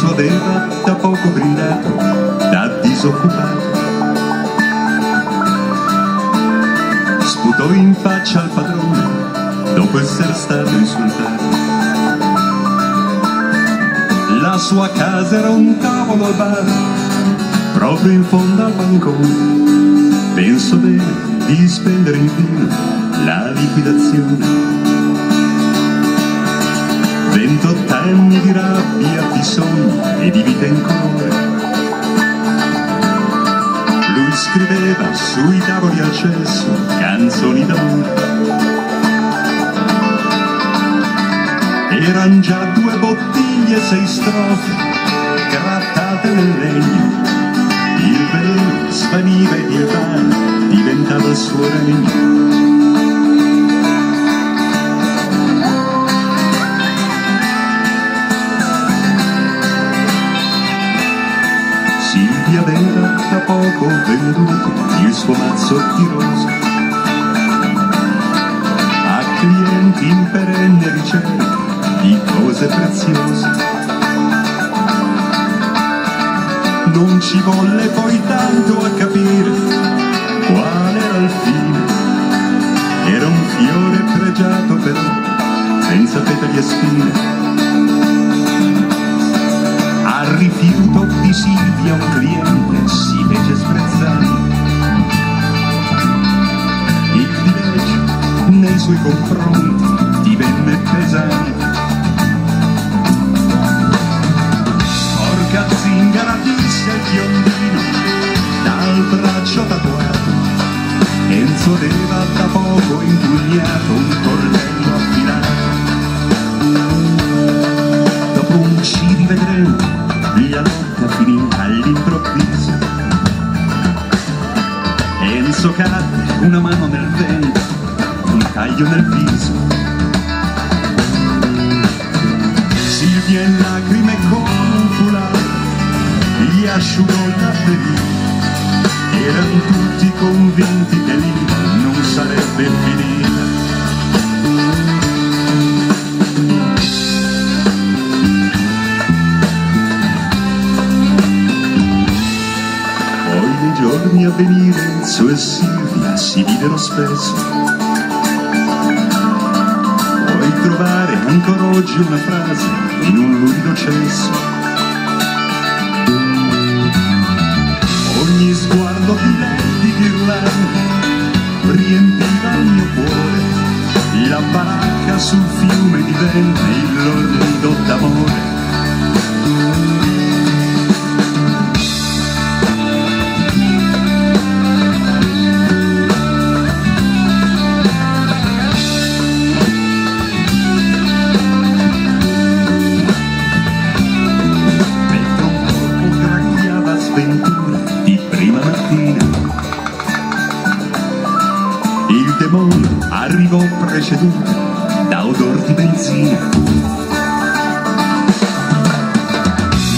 Enzo aveva da poco gridato da disoccupato. Sputò in faccia al padrone dopo essere stato insultato. La sua casa era un tavolo al bar, proprio in fondo al bancone. Penso bene di spendere in vino la liquidazione. 28 anni di rabbia, di sogni e di vita in colore. Lui scriveva sui tavoli al cesso canzoni d'amore. Eran già 2 bottiglie e 6 strofe grattate nel legno. Il velo svaniva ed il bar diventava il suo regno. Silvia aveva da poco venduto il suo mazzo di rose a clienti in perenne ricerca di cose preziose. Non ci volle poi tanto a capire qual era il fine. Era un fiore pregiato però senza petali e spine. Al rifiuto di Silvia un cliente si fece sprezzare. Il privilegio nei suoi confronti divenne pesante. Porca zingara, disse il biondino dal braccio tatuato. Enzo aveva da poco impugnato un coltello affilato. Dopo un ci rivedremo, la lotta finì all'improvviso. Enzo cadde, una mano nel vento, un taglio nel viso. Silvia in lacrime con un foulard gli asciugò la ferita. Erano tutti convinti che lì non sarebbe finita. Poi nei giorni a venire Enzo e Silvia si videro spesso. Puoi trovare ancora oggi una frase in un lurido cesso. Ogni sguardo di lei di ghirlande riempiva il mio cuore. La baracca sul fiume diventa il loro nido d'amore. Il demonio arrivò preceduto da odor di benzina.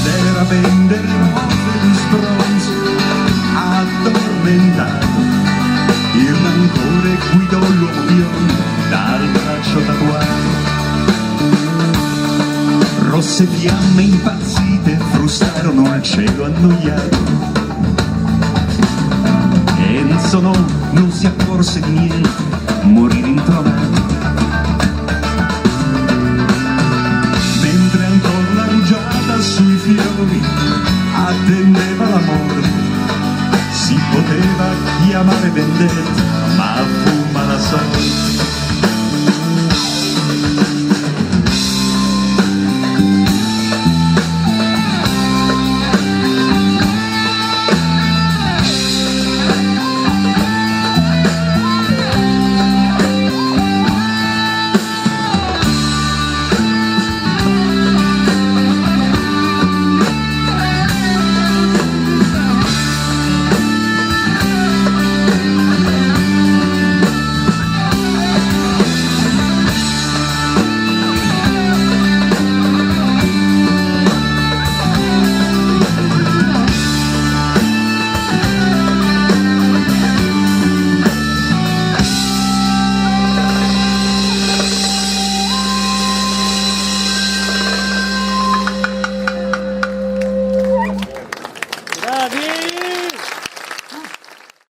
L'era vendere rose di sbronzo addormentato. Il rancore guidò l'uomo biondo dal braccio tatuato. Rosse fiamme impazzite frustarono al cielo annoiato. Enzo non si accorse di niente, morì rintrovato. Mentre ancora la rugiada sui fiori attendeva la morte, si poteva chiamare vendetta, ma